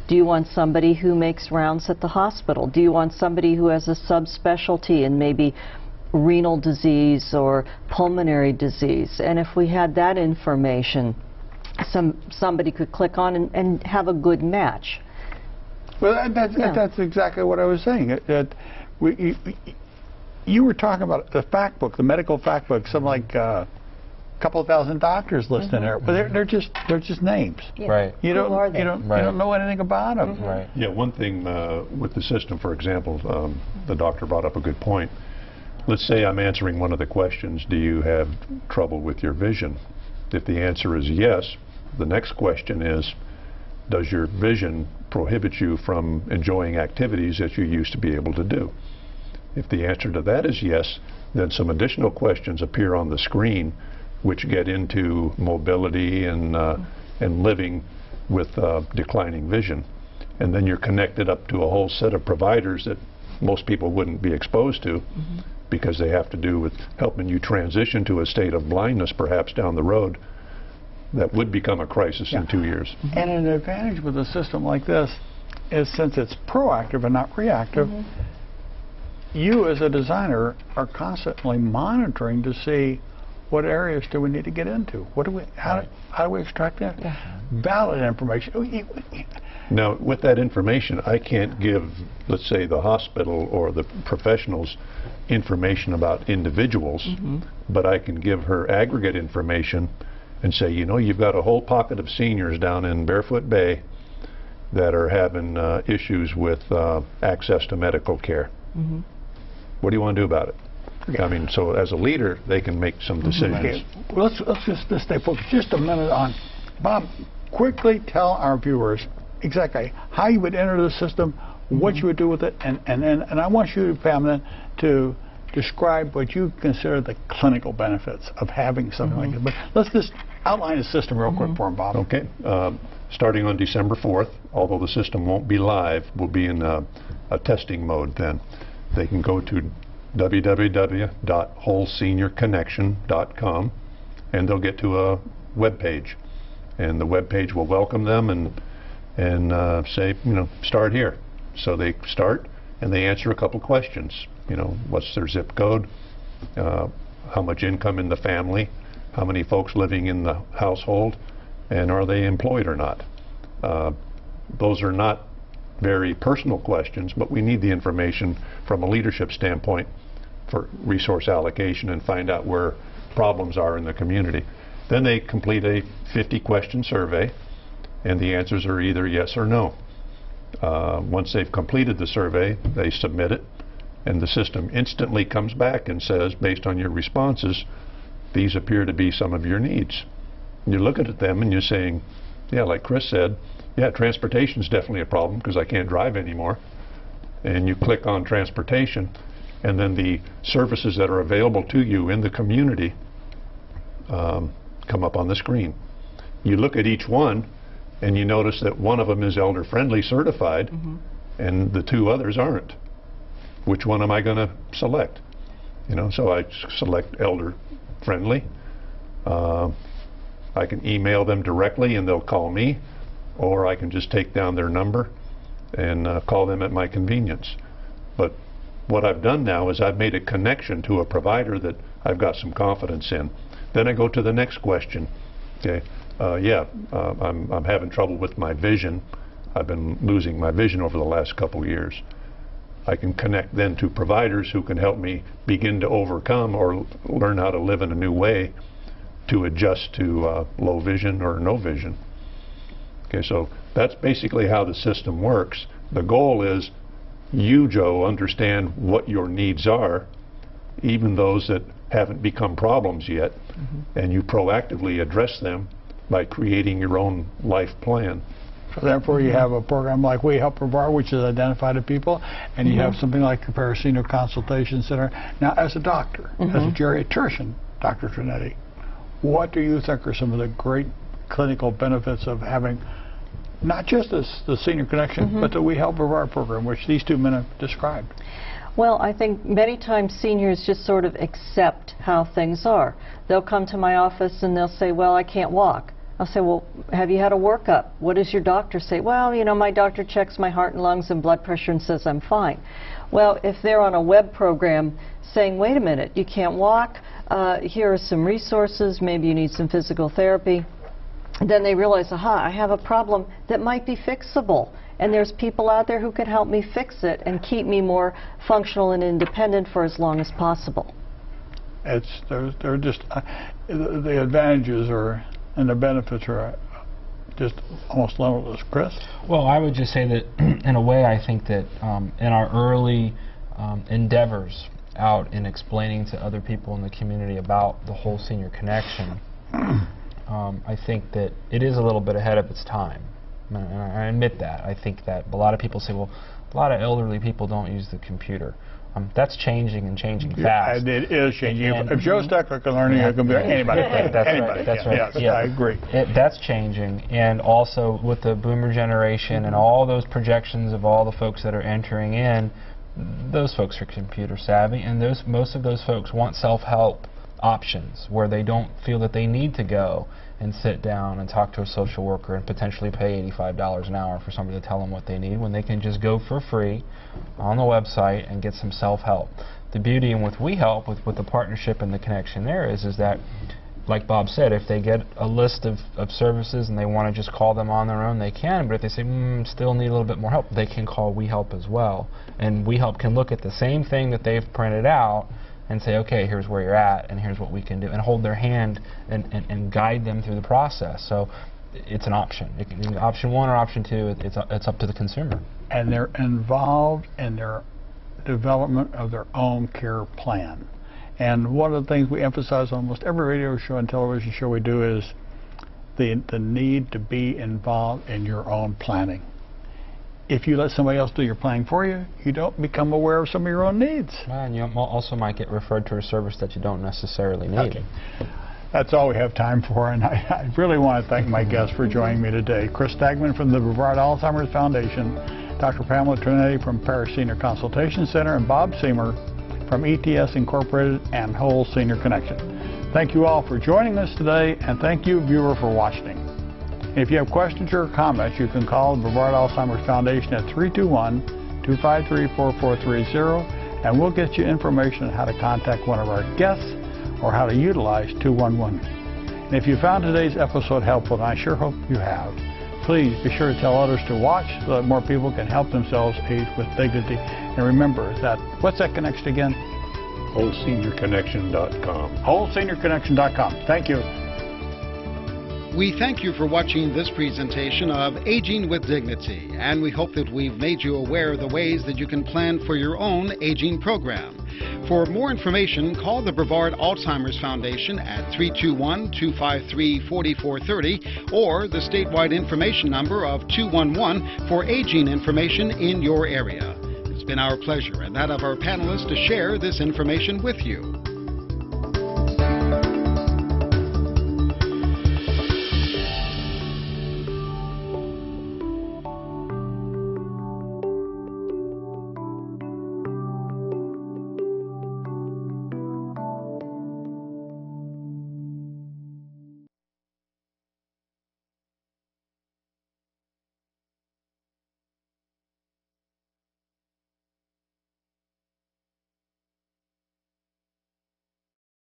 Do you want somebody who makes rounds at the hospital? Do you want somebody who has a subspecialty in maybe renal disease or pulmonary disease? And if we had that information, somebody could click on and have a good match. Well, that's exactly what I was saying. You were talking about the fact book, the medical fact book, something like a couple of thousand doctors listed in there, but they're just names. Yeah. Right. You don't know anything about them. Right. Yeah. One thing with the system, for example, the doctor brought up a good point. Let's say I'm answering one of the questions: do you have trouble with your vision? If the answer is yes, the next question is, does your vision prohibit you from enjoying activities that you used to be able to do? If the answer to that is yes, then some additional questions appear on the screen which get into mobility and living with declining vision. And then you're connected up to a whole set of providers that most people wouldn't be exposed to because they have to do with helping you transition to a state of blindness perhaps down the road that would become a crisis in 2 years. And an advantage with a system like this is, since it's proactive and not reactive, you as a designer are constantly monitoring to see what areas do we need to get into. What do we? How do we extract that? Valid information. Now, with that information, I can't give, let's say, the hospital or the professionals information about individuals, but I can give her aggregate information and say, you know, you've got a whole pocket of seniors down in Barefoot Bay that are having issues with access to medical care. What do you want to do about it? I mean, so as a leader, they can make some decisions. Okay. Well, let's just stay focused just a minute on, Bob, quickly tell our viewers exactly how you would enter the system, what you would do with it, and I want you, Pamela, to describe what you consider the clinical benefits of having something like this. But let's just outline the system real quick for them, Bob. Okay. Starting on December 4th, although the system won't be live, we'll be in a testing mode then. They can go to www.wholeseniorconnection.com and they'll get to a web page, and the web page will welcome them and say, you know, start here. So they start and they answer a couple questions. You know, what's their zip code, how much income in the family, how many folks living in the household, and are they employed or not. Those are not very personal questions, but we need the information from a leadership standpoint for resource allocation and find out where problems are in the community. Then they complete a 50-question survey, and the answers are either yes or no. Once they've completed the survey, they submit it, and the system instantly comes back and says, based on your responses, these appear to be some of your needs. And you look at them and you're saying, yeah, like Chris said, yeah, transportation is definitely a problem because I can't drive anymore. And you click on transportation, and then the services that are available to you in the community come up on the screen. You look at each one, and you notice that one of them is elder-friendly certified, and the two others aren't. Which one am I going to select? You know, so I select elder-friendly. I can email them directly, and they'll call me, or I can just take down their number and call them at my convenience. But what I've done now is I've made a connection to a provider that I've got some confidence in. Then I go to the next question. Okay, I'm having trouble with my vision. I've been losing my vision over the last couple years. I can connect then to providers who can help me begin to overcome or learn how to live in a new way to adjust to low vision or no vision. Okay, so that's basically how the system works. The goal is you, Joe, understand what your needs are, even those that haven't become problems yet, and you proactively address them by creating your own life plan. So therefore you have a program like We Help Provide, which is identified to people, and you have something like the Paris Senior Consultation Center. Now, as a doctor, as a geriatrician, Dr. Trinetti, what do you think are some of the great clinical benefits of having not just the Senior Connection, but the We Help Provide program, which these two men have described? Well, I think many times seniors just sort of accept how things are. They'll come to my office and they'll say, well, I can't walk. I'll say, well, have you had a workup? What does your doctor say? Well, you know, my doctor checks my heart and lungs and blood pressure and says I'm fine. Well, if they're on a web program saying, wait a minute, you can't walk, here are some resources, maybe you need some physical therapy, then they realize, aha, I have a problem that might be fixable. And there's people out there who can help me fix it and keep me more functional and independent for as long as possible. They're just, the advantages and the benefits are just almost limitless. Chris? Well, I would just say that in a way I think that in our early endeavors out in explaining to other people in the community about the whole senior connection, I think that it is a little bit ahead of its time. And I admit that. I think that a lot of people say, well, a lot of elderly people don't use the computer. That's changing and changing fast. And it is changing. If Joe Steckler can learn a computer, anybody can. That's right. Yes, yeah. I agree. That's changing. And also with the boomer generation and all those projections of all the folks that are entering in, those folks are computer savvy, and most of those folks want self-help options where they don't feel that they need to go and sit down and talk to a social worker and potentially pay $85 an hour for somebody to tell them what they need, when they can just go for free on the website and get some self-help. The beauty in what we help with the partnership and the connection there is that, like Bob said, if they get a list of services and they want to just call them on their own, they can. But if they say, still need a little bit more help, they can call We Help as well. And We Help can look at the same thing that they've printed out and say, okay, here's where you're at, and here's what we can do, and hold their hand and guide them through the process. So it's an option. It can be option one or option two. It's up to the consumer. And they're involved in their development of their own care plan. And one of the things we emphasize on almost every radio show and television show we do is the need to be involved in your own planning. If you let somebody else do your planning for you, you don't become aware of some of your own needs. And you also might get referred to a service that you don't necessarily need. Okay. That's all we have time for, and I really want to thank my guests for joining me today. Chris Stagman from the Brevard Alzheimer's Foundation, Dr. Pamela Trinetti from Parish Senior Consultation Center, and Bob Seymour from ETS Incorporated and Whole Senior Connection. Thank you all for joining us today, and thank you, viewer, for watching. If you have questions or comments, you can call the Brevard Alzheimer's Foundation at 321-253-4430, and we'll get you information on how to contact one of our guests or how to utilize 211. And if you found today's episode helpful, and I sure hope you have, please be sure to tell others to watch so that more people can help themselves age with dignity. And remember that, what's that connection again? WholeSeniorConnection.com. WholeSeniorConnection.com. Thank you. We thank you for watching this presentation of Aging with Dignity, and we hope that we've made you aware of the ways that you can plan for your own aging program. For more information, call the Brevard Alzheimer's Foundation at 321-253-4430 or the statewide information number of 211 for aging information in your area. It's been our pleasure and that of our panelists to share this information with you.